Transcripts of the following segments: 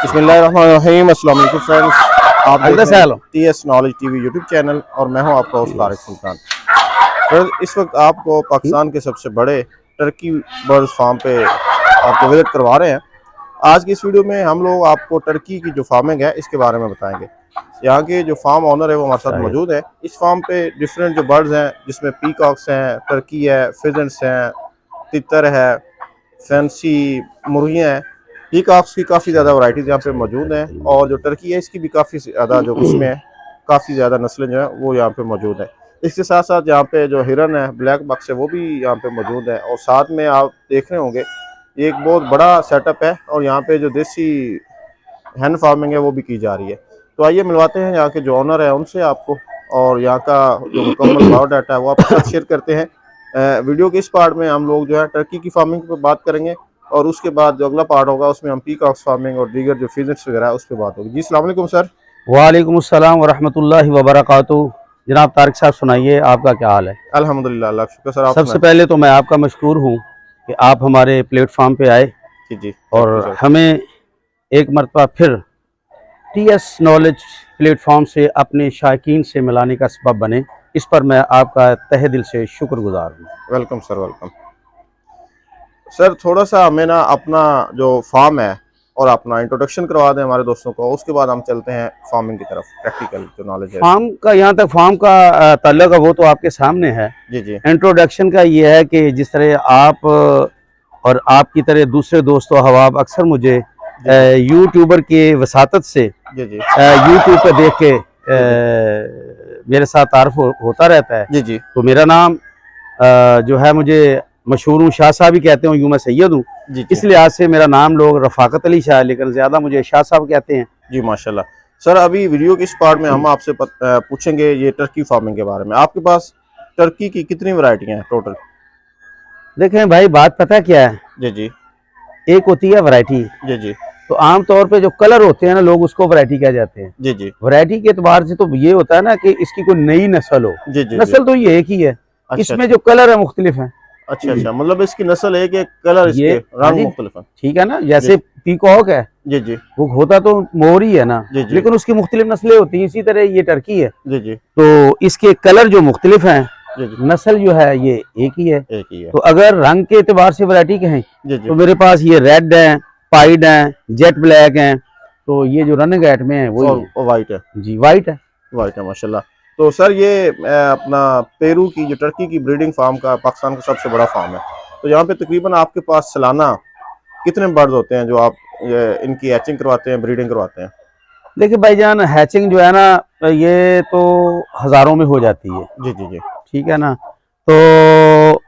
बिस्मिल्लाहिर्रहमानिर्रहीम। अस्सलाम वालेकुम फ्रेंड्स, आप देख रहे हैं TS knowledge TV YouTube channel और मैं हूं आपका होस्ट तारिक सुल्तान। फ्रेंड्स, इस वक्त आपको पाकिस्तान के सबसे बड़े टर्की बर्ड्स फार्म पे आपको विजिट करवा रहे हैं। आज की इस वीडियो में हम लोग आपको टर्की की जो फार्मिंग है इसके बारे में बताएंगे। यहाँ के जो फार्म ऑनर है वो हमारे साथ मौजूद है। इस फार्म पे डिफरेंट जो बर्ड्स हैं जिसमें पीकॉक्स हैं, टर्की है, फिजेंट्स हैं, तितर है, फैंसी मुर्गियाँ हैं। पीकॉक्स की काफ़ी ज़्यादा वैरायटीज़ यहाँ पे मौजूद हैं और जो टर्की है इसकी भी काफ़ी ज़्यादा जो किस्में हैं, काफ़ी ज़्यादा नस्लें जो हैं वो यहाँ पे मौजूद है। इसके साथ साथ यहाँ पे जो हिरन है, ब्लैक बक्स है, वो भी यहाँ पे मौजूद है। और साथ में आप देख रहे होंगे ये एक बहुत बड़ा सेटअप है और यहाँ पे जो देसी हैंड फार्मिंग है वो भी की जा रही है। तो आइए मिलवाते हैं यहाँ के जो ऑनर है उनसे आपको, और यहाँ का जो मुकम्मल बायोडाटा है वो आपके साथ शेयर करते हैं। वीडियो के इस पार्ट में हम लोग जो है टर्की की फार्मिंग पर बात करेंगे और उसके बाद जो अगला पार्ट होगा उसमें हम पीकॉक्स फार्मिंग और दीगर जो फिजेंट्स वगैरह है उस पर बात होगी। जी अस्सलाम वालेकुम सर। वालेकुम अस्सलाम वरहमतुल्लाहि वबरकातुहू। जनाब तारिक साहब, सुनाइए, आपका क्या हाल है? अल्हम्दुलिल्लाह, अल्लाह का शुक्र सर। आप सबसे पहले तो मैं आपका मशकूर हूँ कि आप हमारे प्लेटफॉर्म पे आए जी जी और हमें एक मरतबा फिर TS नॉलेज प्लेटफॉर्म से अपने शायकीन से मिलाने का सबब बने। इस पर मैं आपका तहे दिल से शुक्रगुजार हूँ। Welcome sir, welcome sir. थोड़ा सा हमें ना अपना जो फार्म है और अपना इंट्रोडक्शन करवा दें हमारे दोस्तों को, उसके बाद हम चलते हैं फार्मिंग की तरफ। प्रैक्टिकल जो नॉलेज है फार्म का, यहाँ तक फार्म का ताल्लुक है वो तो आपके सामने है। जी जी। इंट्रोडक्शन का ये है कि जिस तरह आप और आपकी तरह दूसरे दोस्तों हवाब अक्सर मुझे यूट्यूबर के वसातत से जी जी यूट्यूब पर देख के मेरे साथ तारुफ होता रहता है। जी जी। तो मेरा नाम जो है, मुझे मशहूर हूँ, शाह साहब ही कहते हैं, यूँ मैं सैयद हूँ। इस लिहाज से मेरा नाम लोग रफाकत अली शाह, लेकिन ज़्यादा मुझे शाह साहब कहते हैं। जी माशाल्लाह। सर, अभी वीडियो के इस पार्ट में हम आपसे पूछेंगे ये टर्की फार्मिंग के बारे में। आपके पास टर्की की कितनी वैरायटियाँ हैं टोटल? देखें भाई, बात पता क्या है, जी जी। एक होती है वैरायटी। जी जी। तो आमतौर पे जो कलर होते हैं ना, लोग उसको वैरायटी कह जाते हैं। जी जी। वैरायटी के एतबार से तो ये होता है ना कि इसकी कोई नई नस्ल हो। जी जी। नस्ल तो ये एक ही है। अच्छा, इसमें जो कलर है मुख्तलिफ है। अच्छा अच्छा, मतलब इसकी नस्ल एक एक, कलर इसके रंग मुख्तलिफ है। ठीक है ना, जैसे पीकॉक है, जी जी, वो होता तो मोर ही है ना, जी जी, लेकिन उसकी मुख्तलिफ नस्लें होती हैं। इसी तरह ये टर्की है। जी जी। तो इसके कलर जो मुख्तलिफ हैं, जी जी, नस्ल जो है ये एक ही है। एक ही है। तो अगर रंग के एतबार से वैरायटी कहें जी जी, तो मेरे पास ये रेड है, पाइड है, जेट ब्लैक है। तो ये जो रनिंग एट में है वो वाइट है। जी, वाइट है। वाइट है माशाल्लाह। तो सर, ये अपना पेरू की जो टर्की की ब्रीडिंग फार्म का पाकिस्तान का सबसे बड़ा फार्म है। तो यहाँ पे तकरीबन आपके पास सालाना कितने बर्ड्स होते हैं जो आप इनकी हैचिंग करवाते हैं, ब्रीडिंग करवाते हैं? देखिए भाईजान, हैचिंग जो है ना, ये तो हजारों में हो जाती है। जी जी जी। ठीक है ना। तो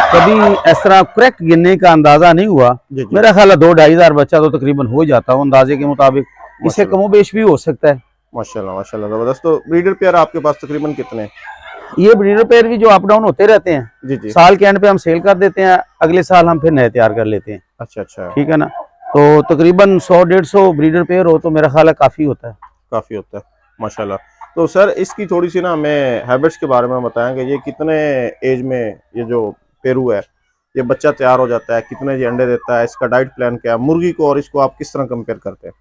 कभी इस तरह करेक्ट गिनने का अंदाजा नहीं हुआ। जी जी। मेरा ख्याल है 2-2.5 हज़ार बच्चा तो तकरीबन हो जाता है अंदाजे के मुताबिक। इससे कमोबेश भी हो सकता है। माशाल्लाह माशाल्लाह, जबरदस्त। तो ब्रीडर पेयर आपके पास तकरीबन कितने हैं? ये ब्रीडर पेयर भी जो अप डाउन होते रहते हैं। जी जी। साल के एंड पे हम सेल कर देते हैं, अगले साल हम फिर नए तैयार कर लेते हैं। अच्छा अच्छा, ठीक है ना। तो तकरीबन 100-150 ब्रीडर पेयर हो तो मेरा ख्याल है काफ़ी होता है। काफ़ी होता है माशाल्लाह। तो सर, इसकी थोड़ी सी ना हमें हैबिट्स के बारे में बताएंगे। ये कितने एज में ये जो पेरू है ये बच्चा तैयार हो जाता है, कितने ये अंडे देता है, इसका डाइट प्लान क्या है, मुर्गी को और इसको आप किस तरह कंपेयर करते हैं?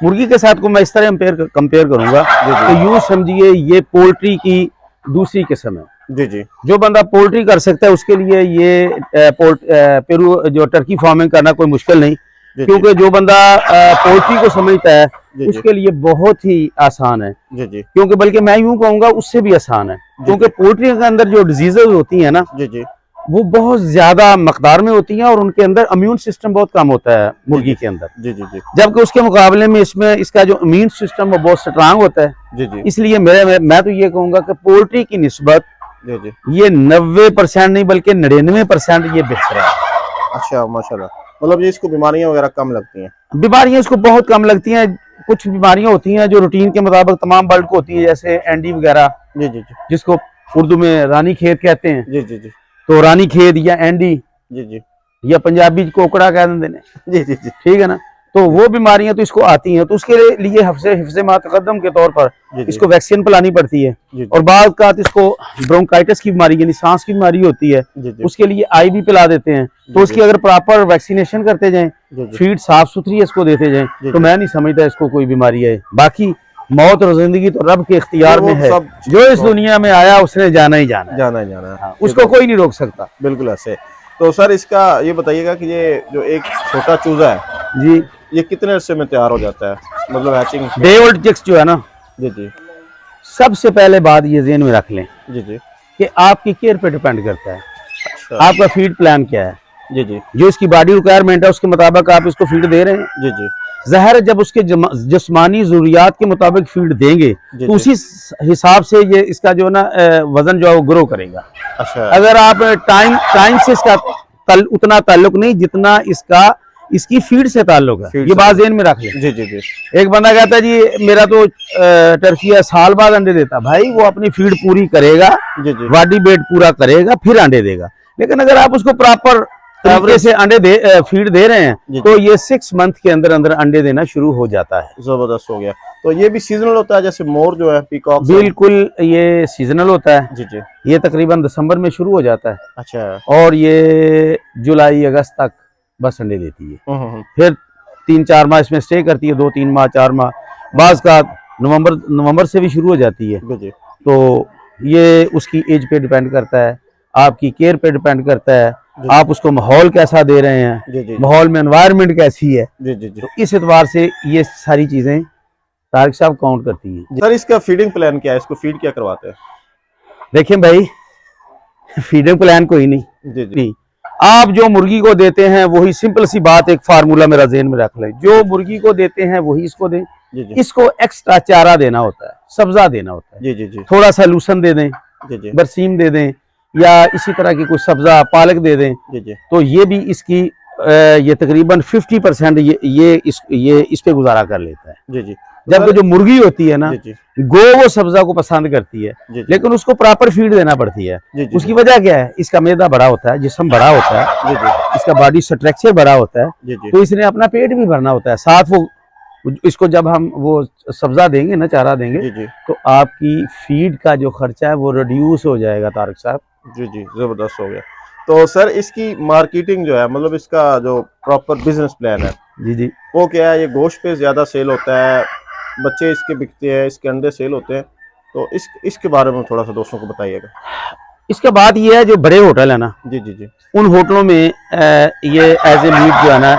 मुर्गी के साथ को मैं इस तरह कंपेयर करूंगा कि यूं समझिए ये पोल्ट्री की दूसरी किस्म है। जी जी। जो बंदा पोल्ट्री कर सकता है उसके लिए ये पेरू जो टर्की फार्मिंग करना कोई मुश्किल नहीं, क्योंकि जो बंदा पोल्ट्री को समझता है उसके लिए बहुत ही आसान है। जी जी। क्योंकि बल्कि मैं यूं कहूंगा उससे भी आसान है, क्योंकि पोल्ट्री के अंदर जो डिजीजेज होती है ना, जी जी, वो बहुत ज्यादा मकदार में होती हैं और उनके अंदर इम्यून सिस्टम बहुत कम होता है मुर्गी के अंदर। जी जी जी। जबकि उसके मुकाबले में इसमें इसका जो इम्यून सिस्टम वो बहुत स्ट्रांग होता है। जी जी। इसलिए मैं तो ये कहूंगा कि पोल्ट्री की निस्बत जी जी, ये 90% नहीं बल्कि 99% ये बेहतर है। अच्छा माशाल्लाह, मतलब ये इसको बीमारियां वगैरह कम लगती हैं? बीमारियां इसको बहुत कम लगती हैं। कुछ बीमारियां होती हैं जो रूटीन के मुताबिक तमाम बर्ड को होती है, जैसे एंडी वगैरह, जी जी जी, जिसको उर्दू में रानी खेत कहते हैं। जी जी जी। तो रानी खेत या एंडी, जी जी, या पंजाबी कोकड़ा कह देते हैं। जी जी जी। ठीक है ना। तो वो बीमारियां तो इसको आती हैं, तो उसके लिए हिफ्ज़े मा तक़द्दम के तौर पर इसको वैक्सीन पिलानी पड़ती है। और बाद का इसको ब्रोंकाइटिस की बीमारी यानी सांस की बीमारी होती है, उसके लिए IV पिला देते हैं। तो उसकी अगर प्रॉपर वैक्सीनेशन करते जाएं, फीड साफ सुथरी इसको देते जाएं, तो मैं नहीं समझता इसको कोई बीमारी है। बाकी मौत और जिंदगी तो रब के इख्तियार में है, जो इस दुनिया में आया उसने जाना ही जाना है। हाँ, उसको कोई नहीं रोक सकता। बिल्कुल ऐसे। तो सर इसका ये बताइएगा कि ये जो एक छोटा चूजा है जी, ये कितने अरसे में तैयार हो जाता है, मतलब हैचिंग? डे ओल्ड चिक्स जो है ना, जी जी, सबसे पहले बात ये ज़हन में रख लें जी जी, कि आपकी केयर पे डिपेंड करता है। अच्छा, आपका फीड प्लान क्या है, जी जी, जो इसकी बॉडी रिक्वायरमेंट है उसके मुताबिक आप इसको फीड दे रहे हैं। जी जी, ज़ाहिर है जब उसके जिस्मानी ज़रूरियात के मुताबिक फीड देंगे जी, तो उसी हिसाब से ये इसका जो है ना वजन जो है वो ग्रो करेगा। अच्छा, अगर आप टाइम से इसका उतना ताल्लुक नहीं जितना इसकी फीड से ताल्लुक है, ये बात ज़हन में रख लें। जी जी जी, एक बंदा कहता है जी मेरा तो टर्की है, साल बाद अंडे देता। भाई वो अपनी फीड पूरी करेगा, जी जी, बॉडी वेट पूरा करेगा, फिर अंडे देगा। लेकिन अगर आप उसको प्रॉपर तरीके से फीड दे रहे हैं तो ये 6 मंथ के अंदर अंदर अंडे देना शुरू हो जाता है। जबरदस्त हो गया। तो ये भी सीजनल होता है जैसे मोर जो है, पीकॉक? बिल्कुल, ये सीजनल होता है। जी जी, ये तकरीबन दिसंबर में शुरू हो जाता है अच्छा, और ये जुलाई अगस्त तक बस अंडे देती है। फिर 3-4 माह इसमें स्टे करती है, 2-3 माह 4 माह, बाज का नवंबर से भी शुरू हो जाती है। जी जी, तो ये उसकी एज पे डिपेंड करता है, आपकी केयर पे डिपेंड करता है, आप उसको माहौल कैसा दे रहे हैं, जी जी, माहौल में एनवायरनमेंट कैसी है। जी जी जी। तो इस एतबार से ये सारी चीजें तारिक साहब काउंट करती हैं। सर इसका फीडिंग प्लान क्या है, इसको फीड क्या करवाते हैं? देखिए भाई, फीडिंग प्लान कोई नहीं, जी जी, आप जो मुर्गी को देते हैं वही, सिंपल सी बात, एक फार्मूला मेरा ज़हन में रख लें, जो मुर्गी को देते हैं वही इसको दें। जी जी, इसको एक्स्ट्रा चारा देना होता है, सब्जा देना होता है, जी जी जी, थोड़ा सा लूसन दे दें, जी जी, बरसीम दे दें, या इसी तरह की कुछ सब्जा पालक दे दें। जी जी, तो ये भी इसकी ये तकरीबन 50% ये इस पे गुजारा कर लेता है। जी जी, जबकि जो मुर्गी होती है ना, जी जी, गो वो सब्जा को पसंद करती है, जी जी, लेकिन उसको प्रॉपर फीड देना पड़ती है। जी जी, उसकी वजह क्या है, इसका मैदा बड़ा होता है, जिस्म बड़ा होता है, जी जी, इसका बॉडी स्ट्रक्चर बड़ा होता है, जी जी, तो इसने अपना पेट भी भरना होता है। साथ वो इसको जब हम वो सब्जा देंगे ना, चारा देंगे, जी जी, तो आपकी फीड का जो खर्चा है वो रिड्यूस हो जाएगा तारिक साहब। जी जी, जबरदस्त हो गया। तो सर इसकी मार्केटिंग जो है, मतलब इसका जो प्रॉपर बिजनेस प्लान है जी जी, वो क्या है? ये गोश्त पे ज्यादा सेल होता है, बच्चे इसके बिकते हैं, इसके अंडे सेल होते हैं, तो इसके बारे में थोड़ा सा दोस्तों को बताइएगा। इसके बाद ये है जो बड़े होटल है ना, जी जी जी, उन होटलों में ये एज ए मीट जो है ना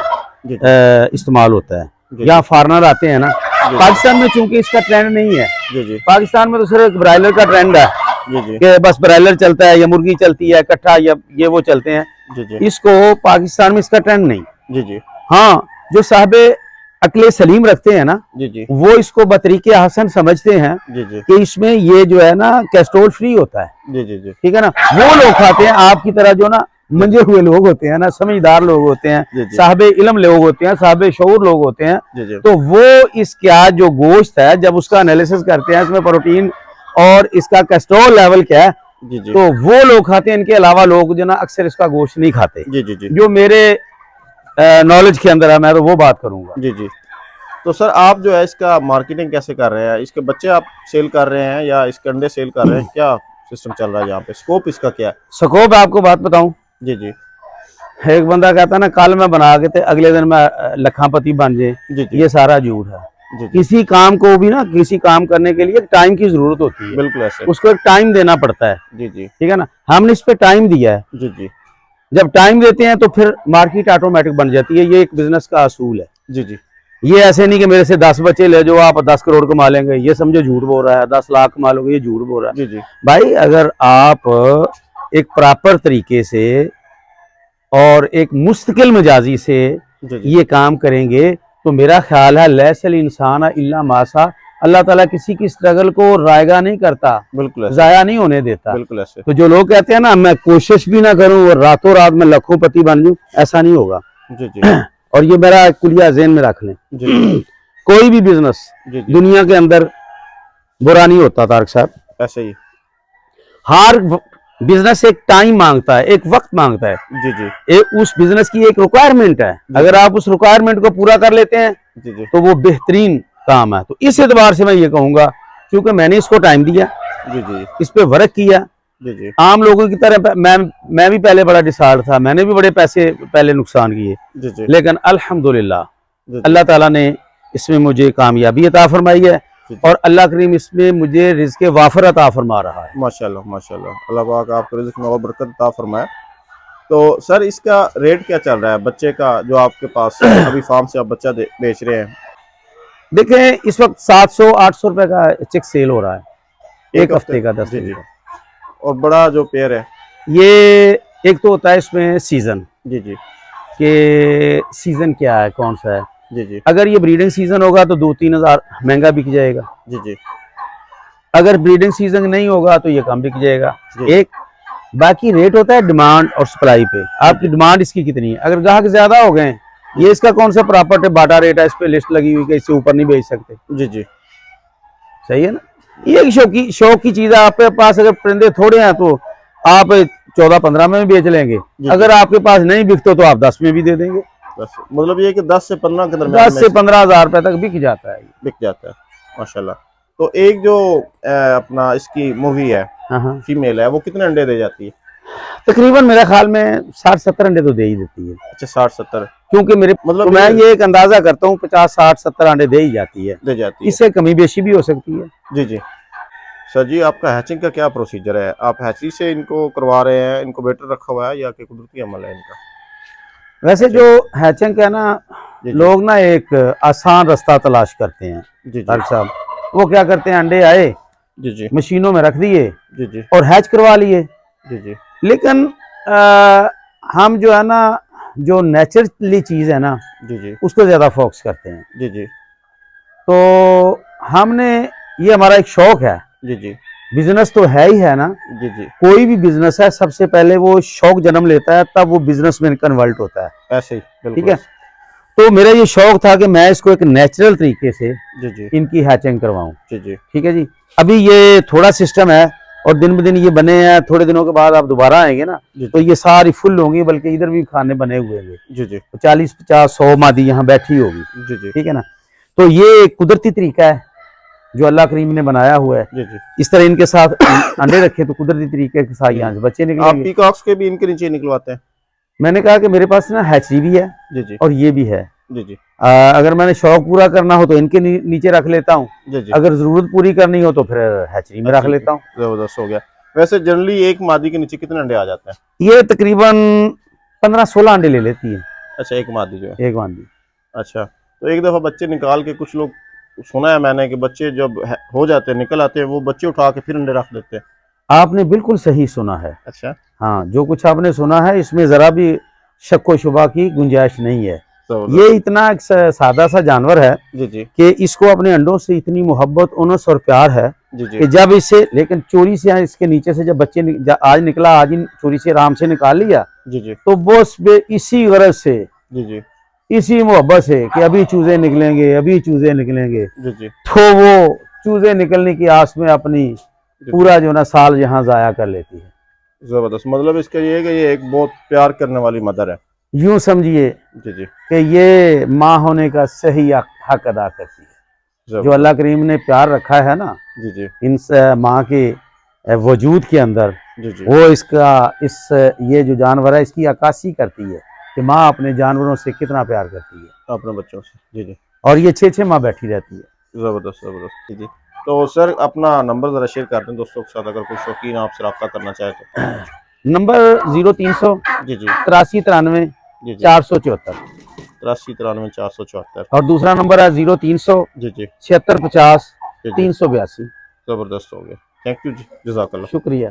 जी जी, इस्तेमाल होता है। जी। यहाँ फॉरनर आते हैं ना, जी। पाकिस्तान में चूंकि इसका ट्रेंड नहीं है, जी जी, पाकिस्तान में तो सिर्फ ब्रायलर का ट्रेंड है जी जी, कि बस ब्रायलर चलता है या मुर्गी चलती है इकट्ठा, या ये वो चलते हैं। जी जी, इसको पाकिस्तान में इसका ट्रेंड नहीं। जी जी, हाँ, जो साहबे अक्ले सलीम रखते हैं ना, जी जी, वो इसको बतरीके हसन समझते हैं जी जी, कि इसमें ये जो है ना कैस्ट्रोल फ्री होता है, जी जी, जी, ठीक है ना। वो लोग खाते हैं, आपकी तरह जो ना मंजे हुए लोग होते हैं ना, समझदार लोग होते हैं, जी जी, साहबे इल्म लोग होते हैं, साहबे शऊर लोग होते हैं, जी जी, तो वो इसका जो गोश्त है जब उसका एनालिसिस करते हैं, इसमें प्रोटीन और इसका कैस्ट्रोल लेवल क्या है, जी जी, तो वो लोग खाते हैं। इनके अलावा लोग जो ना अक्सर इसका गोश्त नहीं खाते। जी जी, जी जो मेरे नॉलेज के अंदर है, मैं तो वो बात करूंगा। जी जी। तो सर आप जो है इसका मार्केटिंग कैसे कर रहे हैं? इसके बच्चे आप सेल कर रहे हैं या इसके अंडे सेल कर रहे हैं? क्या सिस्टम चल रहा है यहाँ पे? स्कोप इसका क्या है? स्कोप आपको बात बताऊं, जी जी, एक बंदा कहता है ना कल मैं बना के थे अगले दिन मैं लखापति बन जाए, जी जी, ये सारा झूठ है। जी जी, किसी काम को भी ना, किसी काम करने के लिए टाइम की जरूरत होती है, बिल्कुल ऐसे। उसको एक टाइम देना पड़ता है, जी जी, ठीक है ना। हमने इस पे टाइम दिया है, जी जी, जब टाइम देते हैं तो फिर मार्केट ऑटोमेटिक बन जाती है। ये एक बिजनेस का असूल है। जी जी, ये ऐसे नहीं कि मेरे से 10 बच्चे ले जो आप 10 करोड़ कमा लेंगे, ये समझो झूठ बोल रहा है। 10 लाख कमा लोगे, ये झूठ बोल रहा है। जी जी, भाई अगर आप एक प्रॉपर तरीके से और एक मुस्तकिल मिजाजी से जी जी, ये काम करेंगे तो मेरा ख्याल है लैसल इंसान इल्ला मासा, अल्लाह ताला किसी की स्ट्रगल को रायगा नहीं करता, बिल्कुल ऐसे, जाया नहीं होने देता। बिल्कुल ऐसे। तो जो लोग कहते हैं ना मैं कोशिश भी ना करूं और रातों रात में लखोपति बन जाऊं, ऐसा नहीं होगा। जी जी, और ये मेरा कुलिया ज़हन में रख लें, जी जी, कोई भी बिजनेस जी जी, दुनिया के अंदर बुरा नहीं होता तारक साहब। ऐसे ही। बिजनेस एक टाइम मांगता है, एक वक्त मांगता है। जी जी उस बिजनेस की एक रिक्वायरमेंट है। अगर आप उस रिक्वायरमेंट को पूरा कर लेते हैं जी जी तो वो बेहतरीन काम है। तो इस एतबार से मैं ये कहूंगा, क्योंकि मैंने इसको टाइम दिया, जी जी इस पे वर्क किया। जी जी आम लोगों की तरह मैं भी पहले बड़ा डिसार्ड था, मैंने भी बड़े पैसे पहले नुकसान किए, जी जी लेकिन अल्हम्दुलिल्लाह जी अल्लाह ताला ने इसमें मुझे कामयाबी अता फरमाई है जी और अल्लाह करीम इसमें मुझे रिज़्क़ वाफर अता फरमा रहा है। माशाल्लाह माशाल्लाह, अल्लाह पाक आपको रिज़्क़ में और बरकत अता फरमाए। तो सर इसका रेट क्या चल रहा है बच्चे का, जो आपके पास अभी फार्म से आप बच्चा बेच रहे हैं? देखें इस वक्त 700-800 रुपए का चिक सेल हो रहा है, एक हफ्ते का 10 जी दिन जी। का। और बड़ा जो पेयर है? ये एक तो होता है इसमें सीजन, जी जी कि सीजन क्या है, कौन सा है। जी जी अगर ये ब्रीडिंग सीजन होगा तो 2-3 हजार महंगा बिक जाएगा, जी जी अगर ब्रीडिंग सीजन नहीं होगा तो ये कम बिक जाएगा। जी। एक बाकी रेट होता है डिमांड और सप्लाई पे, आपकी डिमांड इसकी कितनी है। अगर ग्राहक ज्यादा हो गए, ये इसका कौन सा प्रॉपर्ट है, बाटा रेट है, इस पे लिस्ट लगी हुई कि इससे ऊपर नहीं बेच सकते। जी जी सही है ना, ये एक शौक की चीज है। आपके पास अगर परिंदे थोड़े हैं तो आप 14-15 में भी बेच लेंगे, जी। अगर आपके पास नहीं बिकते तो आप 10 में भी दे देंगे। बस मतलब ये कि 10 से 15 के दरमियान 10 से 15 हजार रुपए तक बिक जाता है। बिक जाता है माशाल्लाह। तो एक जो अपना इसकी मूवी है, हाँ, फीमेल है, वो कितने अंडे दे जाती है? तकरीबन मेरे ख्याल में 60-70 अंडे तो दे ही देती है। अच्छा 60-70, क्योंकि मेरे मतलब तो मैं ये एक अंदाजा करता हूँ 50-60-70 अंडे दे ही जाती है, दे जाती है। इससे कमी बेशी भी हो सकती है। जी जी। सर जी आपका हैचिंग का क्या प्रोसीजर है? आप हैचरी से इनको करवा रहे हैं, इनक्यूबेटर रखा हुआ है, या कि कुदरती अमल है इनका? वैसे जो हैचिंग है ना, लोग ना एक आसान रास्ता तलाश करते हैं। जी जी डॉक्टर साहब वो क्या करते हैं, अंडे आए जी जी मशीनों में रख दिए जी जी और हैच करवा लिए। जी जी लेकिन हम जो है ना, जो नेचुरली चीज़ है ना, जी जी उसको ज़्यादा फोकस करते हैं। जी जी तो हमने, ये हमारा एक शौक है, जी जी बिजनेस तो है ही है ना। जी जी कोई भी बिजनेस है, सबसे पहले वो शौक जन्म लेता है, तब वो बिजनेस में कन्वर्ट होता है। ऐसे ही बिल्कुल। ठीक है, तो मेरा ये शौक था कि मैं इसको एक नेचुरल तरीके से जी जी इनकी हैचिंग करवाऊं। जी जी ठीक है जी, अभी ये थोड़ा सिस्टम है और दिन ब दिन ये बने हैं, थोड़े दिनों के बाद आप दोबारा आएंगे ना तो ये सारी फुल होंगी, बल्कि इधर भी खाने बने हुए हैं। जी जी 40-50-100 मादी यहाँ बैठी होगी। जी जी ठीक है ना, तो ये एक कुदरती तरीका है जो अल्लाह करीम ने बनाया हुआ है। जी जी। इस तरह इनके साथ अंडे रखे तो कुदरती तरीके के साथ यहाँ से बच्चे आप निकलेंगे। पीकॉक्स के भी इनके नीचे निकलवाते हैं? मैंने कहा कि मेरे पास ना हैचरी भी है जी जी और ये भी है। जी जी अगर मैंने शौक पूरा करना हो तो इनके नीचे रख लेता हूँ, जी जी। अगर जरूरत पूरी करनी हो तो फिर हैचरी में रख लेता हूँ। जबरदस्त हो गया। वैसे जनरली एक मादी के नीचे कितने अंडे आ जाते हैं? ये तकरीबन 15-16 अंडे ले लेती है अच्छा एक मादी जो है। एक मादी। अच्छा, तो एक दफ़ा बच्चे निकाल के, कुछ लोग सुना है मैंने कि बच्चे जब हो जाते हैं, निकल आते हैं, वो बच्चे उठा के फिर अंडे रख देते हैं। आपने बिल्कुल सही सुना है। अच्छा, हाँ, जो कुछ आपने सुना है इसमें जरा भी शक व शुबा की गुंजाइश नहीं है। जबरदस्त। ये इतना एक सादा सा जानवर है जी जी कि इसको अपने अंडों से इतनी मोहब्बत, उनस और प्यार है जी जी कि जब इसे, लेकिन चोरी से इसके नीचे से जब बच्चे आज निकला, आज ही चोरी से आराम से निकाल लिया, जी जी तो वो इसी गरज से, जी जी इसी मोहब्बत से कि अभी चूजे निकलेंगे, अभी चूजे निकलेंगे, जी जी तो वो चूजे निकलने की आस में अपनी पूरा जो ना साल यहाँ जाया कर लेती है। जबरदस्त। मतलब इसका ये है कि ये एक बहुत प्यार करने वाली मदर है। यूं समझिए जी जी कि ये माँ होने का सही हक अदा करती है। जो अल्लाह करीम ने प्यार रखा है ना जी जी इन माँ के वजूद के अंदर, जी जी वो ये जो जानवर है इसकी अक्कासी करती है कि माँ अपने जानवरों से कितना प्यार करती है। अपने बच्चों से। जी जी और ये 6-6 माह बैठी रहती है। जबरदस्त जबरदस्त। जी जी। तो सर अपना नंबर ज़रा शेयर कर दें दोस्तों के साथ, अगर कोई शौकीन आपसे रब्ता करना चाहे तो। नंबर 0300 जी जी 83 93 जी जी 474 83 93 474। और दूसरा नंबर है 0300 जी जी 76 50 जी जी 382। ज़बरदस्त हो गया। थैंक यू जी, जज़ाकल्लाह। शुक्रिया।